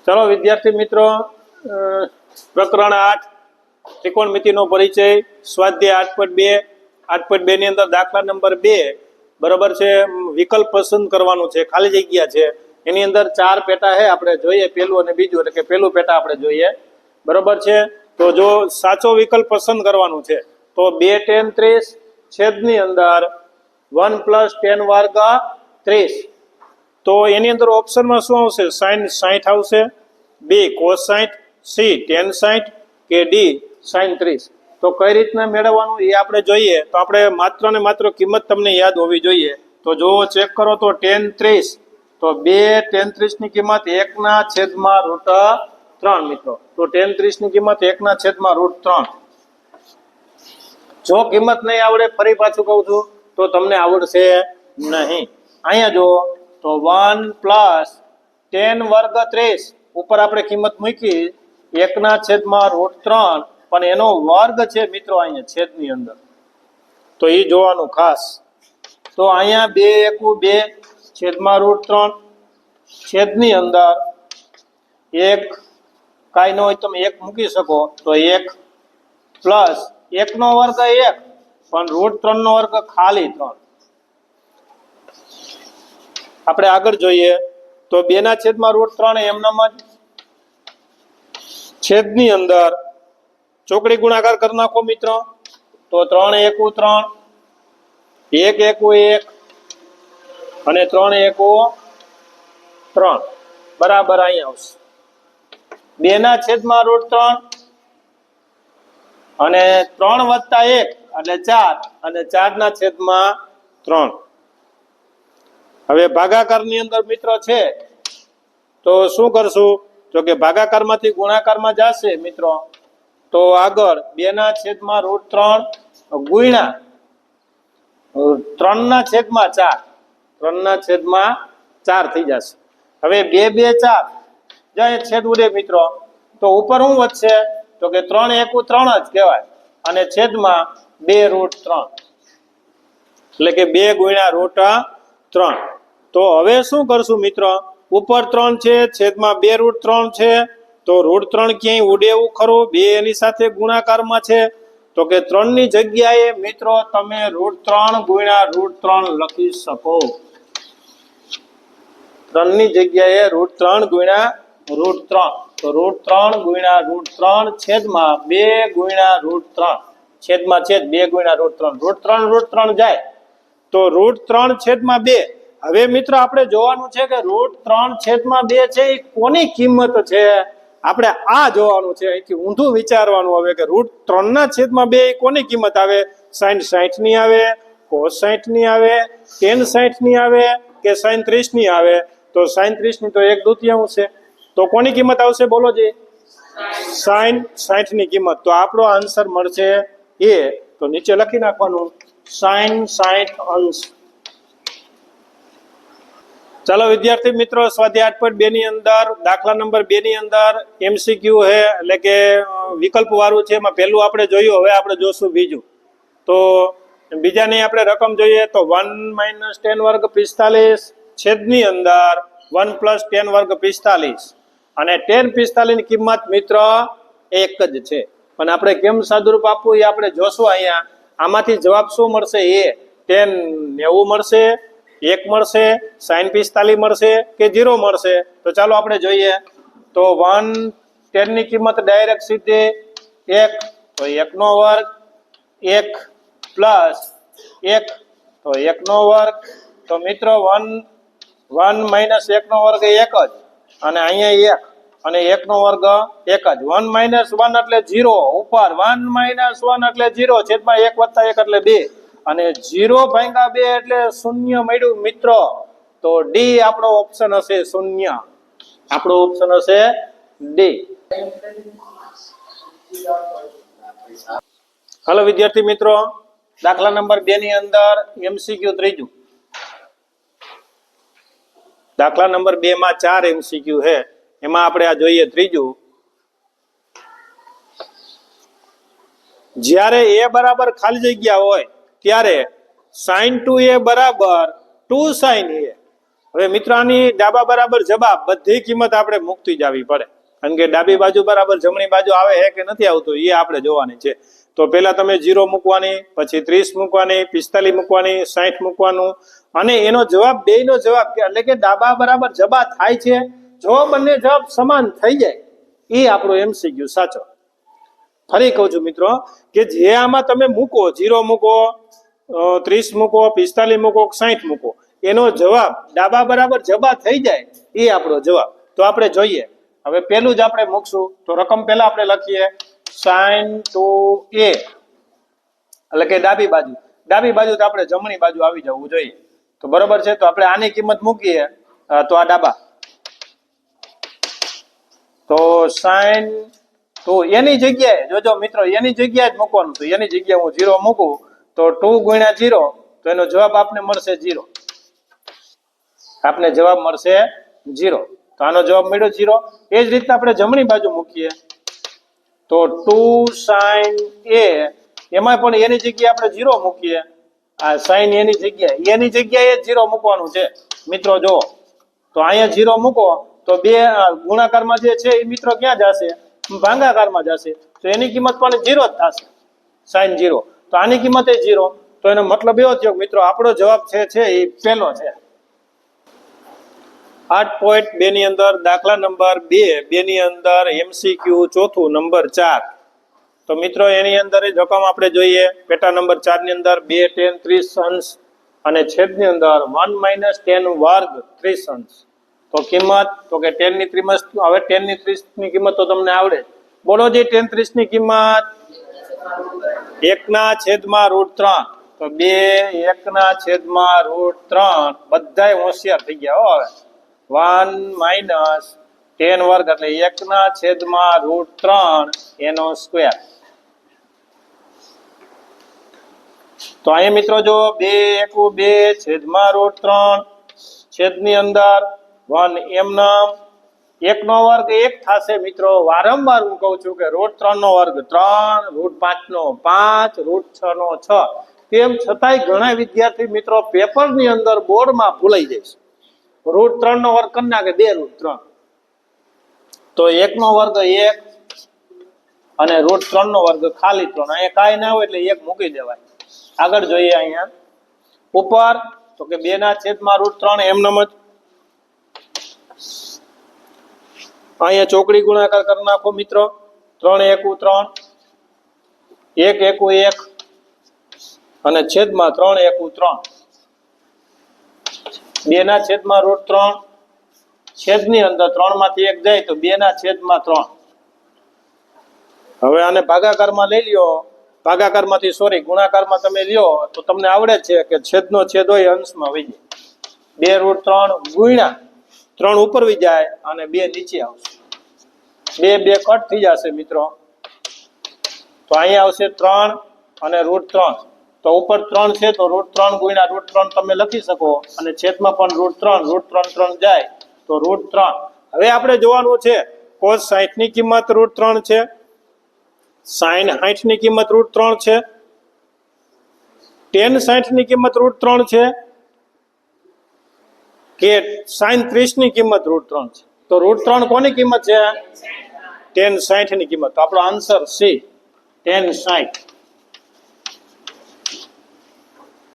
चलो विद्यार्थी मित्रों, प्रकरण 8 त्रिकोणमितिनो परिचय स्वाध्याय 8.2 8.2 ની અંદર દાખલા નંબર 2 બરાબર છે। વિકલ્પ પસંદ કરવાનું છે, ખાલી જગ્યા છે, એની અંદર 4 પેટા છે, આપણે જોઈએ પહેલું અને બીજું, એટલે કે પહેલું પેટા આપણે જોઈએ બરાબર છે। તો જો સાચો વિકલ્પ પસંદ કરવાનું છે તો 2 tan 30 છેદની અંદર 1 + tan વર્ગ 30, તો એની અંદર ઓપ્શનમાં શું આવશે? sin 60 આવશે, B cos 60, C tan 60 કે D sin 30। તો કઈ રીતના મેળવવાનું એ આપણે જોઈએ તો આપણે માત્ર ને માત્ર કિંમત તમને યાદ હોવી જોઈએ। તો જો ચેક કરો તો tan 30, તો 2 tan 30 ની કિંમત 1/√3 મિત્રો। તો tan 30 ની કિંમત 1/√3। જો કિંમત નહીં આવડે, ફરી પાછું કહું છું, તો તમને આવડશે નહીં। અહીંયા જો તો 1 + tan વર્ગ 30 ઉપર આપણે કિંમત મૂકી 1/√3, પણ એનો વર્ગ છે મિત્રો અહીંયા છેદની અંદર, તો એ જોવાનું ખાસ। તો અહીંયા 2 * 2 છેદમાં √3 છેદની અંદર 1 કાંઈ ન હોય તમે 1 મૂકી શકો, તો 1 પ્લસ 1 નો વર્ગ 1, પણ √3 નો વર્ગ ખાલી 3। આપણે આગળ જોઈએ તો 2/√3 એમનામ જ છેદની અંદર ચોકડી ગુણાકાર કરી નાખો મિત્રો, તો 3 * 1 = 3, 1 * 1 = 1 અને 3 * 1 = 3 બરાબર અહીંયા આવશે 2/√3 અને 3 + 1 એટલે 4 અને 4/3। હવે ભાગાકારની અંદર મિત્રો છે તો શું કરશું? તો કે ભાગાકારમાંથી ગુણાકારમાં જશે મિત્રો, તો આગળ 2/√3 ગુણ્યા 3/4 3/4 થઈ જશે। હવે 2 * 2 = 4, જાય છેદ ઉડે મિત્રો, તો ઉપર શું વધશે? તો કે 3 * 1 = 3 જ કહેવાય, અને છેદમાં 2√3 એટલે કે 2 * √3। તો હવે શું કરશું મિત્રો? ઉપર 3 છે, છેદમાં 2√3 છે, તો √3 ક્યાંય ઉડે એવું ખરું? 2 એની સાથે ગુણાકારમાં છે, તો કે 3 ની જગ્યાએ મિત્રો તમે √3 * √3 લખી શકો। 3 ની જગ્યાએ √3 * √3, તો √3 * √3 છેદમાં 2 * √3 છેદમાં છેદ 2 * √3 √3 જાય તો √3/2। હવે મિત્રો આપણે જોવાનું છે કે √3/2 છે એ કોની કિંમત છે, આપણે આ જોવાનું છે। અહીંથી ઊંધું વિચારવાનું હવે કે √3/2 એ કોની કિંમત આવે? sin 60 ની આવે, cos 60 ની આવે, tan 60 ની આવે કે sin 30 ની આવે? તો sin 30 ની તો 1/2 છે, તો કોની કિંમત આવશે બોલો જી? sin 60 ની કિંમત। તો આપણો આન્સર મળશે એ, તો નીચે લખી નાખવાનું sin 60 / ચાલો વિદ્યાર્થી મિત્રો, સ્વાધ્યાય 8.2 ની અંદર દાખલા નંબર 2 ની અંદર MCQ છે, એટલે કે વિકલ્પ વાળું છે। એમાં પહેલું આપણે જોયું, હવે આપણે જોશું બીજું। તો બીજાની આપણે રકમ જોઈએ તો 1 - tan વર્ગ 45 છેદની અંદર 1 + tan વર્ગ 45, અને tan 45 ની કિંમત મિત્ર એક જ છે, પણ આપણે કેમ સાદુરૂપ આપવું એ આપણે જોશું। અહીંયા આમાંથી જવાબ શું મળશે? એ tan 90 મળશે, 1 મળશે, sin 45 મળશે કે 0 મળશે? તો ચાલો આપણે જોઈએ। તો 1 tan ની કિંમત ડાયરેક્ટ સીધી 1, તો 1 નો વર્ગ, 1 + 1 તો 1 નો વર્ગ, તો મિત્રો 1 - 1 નો વર્ગ 1 જ, અને અહીંયા 1 અને 1 નો વર્ગ 1 જ। 1 - 1 એટલે 0, ઉપર 1 - 1 એટલે 0, છેદમાં 1 + 1 એટલે 2, અને 0/2 એટલે 0 મળ્યું મિત્રો। તો ડી આપણો ઓપ્શન હશે 0, આપણો ઓપ્શન હશે ડી। હાલો વિદ્યાર્થી મિત્રો, દાખલા નંબર 2 ની અંદર MCQ ત્રીજું, દાખલા નંબર 2 માં 4 MCQ છે, એમાં આપણે આ જોઈએ ત્રીજું। જ્યારે a બરાબર ખાલી જગ્યા હોય ત્યારે sin 2a = 2 sin a હવે મિત્રો આની ડાબા બરાબર જવાબ બધી કિંમત આપણે મૂકતી જવી પડે, કારણ કે ડાબી બાજુ બરાબર જમણી બાજુ આવે છે કે નથી આવતું એ આપણે જોવાની છે. તો પેલા તમે 0 મૂકવાની, પછી 30 મૂકવાની, 45 મૂકવાની, 60 મૂકવાનું, અને એનો જવાબ બેયનો જવાબ એટલે કે ડાબા બરાબર જવાબ થાય છે. જો બંને જવાબ સમાન થઈ જાય એ આપણો MCQ સાચો. ફરી કહું છું મિત્રો કે જે આમાં તમે મૂકો 0 મૂકો, 30 મૂકો, 45 મૂકો, 60 મૂકો, એનો જવાબ ડાબા બરાબર જવાબ થઈ જાય એ આપણો જવાબ. તો આપણે જોઈએ. હવે પેલું જ આપણે મૂકશું તો રકમ પહેલા આપણે લખીએ sin 2a એટલે કે ડાબી બાજુ તો આપણે જમણી બાજુ આવી જવું જોઈએ. તો બરોબર છે. તો આપણે આની કિંમત મૂકીએ તો આ ડાબા, તો sin તો એની જગ્યાએ જોજો મિત્રો, એની જગ્યાએ જ મૂકવાનું. તો એની જગ્યાએ હું 0 મૂકું તો 2 ગુણ્યા 0 તો એનો જવાબ આપને મળશે 0. આપને જવાબ મળશે 0. તો આનો જવાબ મળ્યો 0. એ જ રીતના આપણે જમણી બાજુ મૂકીએ તો 2 sin a, એમાં પણ એની જગ્યાએ આપણે 0 મૂકીએ. આ sin એની જગ્યાએ 0 મૂકવાનું છે મિત્રો. જો તો અહીંયા 0 મૂકો તો બે ગુણાકારમાં જે છે એ મિત્રો ક્યાં જશે? ભાગાકારમાં જશે. તો એની કિંમત પણ 0 જ થશે, sin 0. તો આની કિંમત એ 0. તો એનો મતલબ એવો થયો મિત્રો આપણો જવાબ છે એ પહેલો છે. 8.2 ની અંદર દાખલા નંબર 2 ની અંદર MCQ ચોથું નંબર 4. તો મિત્રો એની અંદર જ રકમ આપણે જોઈએ. પેટા નંબર 4 ની અંદર 2 10 30 અંશ અને છેદની અંદર 1 - 10 વર્ગ 30 અંશ. તો કિંમત તો કે 10 ની 30, હવે 10 ની 30 ની કિંમત તો તમને આવડે. બોલો જે 10 30 ની કિંમત 1/√3. તો 2 1/√3 બધાય હોશિયાર થઈ ગયા હો. હવે 1 - 10 વર્ગ એટલે 1/√3 એનો સ્ક્વેર. તો અહીંયા મિત્રો જો 2 * 2 છેદની અંદર 1 એમનામ 1 નો વર્ગ 1 થશે મિત્રો. વારંવાર હું કહું છું કે √3 નો વર્ગ 3, √5 નો 5, √6 નો 6. તેમ છતાંય ઘણા વિદ્યાર્થી મિત્રો પેપરની અંદર બોર્ડમાં ભૂલાઈ જાય છે. √3 નો વર્ગ કરી નાખે 2√3. તો 1 નો વર્ગ 1 અને √3 નો વર્ગ ખાલી 3. અહીંયા કાંઈ ના હોય એટલે 1 મૂકી દેવાય. આગળ જોઈએ અહીંયા ઉપર તો કે 2/√3 એમનેમ જ. અહીંયા ચોકડી ગુણાકાર કરી નાખો મિત્રો. 3 * 1 = 3, 1 * 1 = 1 અને છેદમાં 3 * 1 = 3. 2/√3 છેદની અંદર 3 માંથી 1 જાય તો 2/3. હવે આને ભાગાકારમાં લઈ લ્યો. ભાગાકારમાંથી ગુણાકારમાં તમે લ્યો તો તમને આવડે છે કે છેદનો છેદ હોય અંશમાં વહી જાય. 2√3 ગુણ્યા 3 ઉપર વહી જાય અને 2 નીચે આવશે. 2 કટ થઈ જશે મિત્રો. તો અહીંયા આવશે 3 અને √3. તો ઉપર 3 છે તો √3 ગુણ્યા √3 તમે લખી શકો અને છેદમાં પણ √3 3 જાય તો √3. હવે આપણે જોવાનું છે cos 60 ની કિંમત √3 છે, sin 60 ની કિંમત √3 છે, tan 60 ની કિંમત √3 છે કે sin 30 ની કિંમત √3 છે. તો √3 કોની કિંમત છે? tan 60 ની કિંમત. તો આપણો આન્સર C tan 60.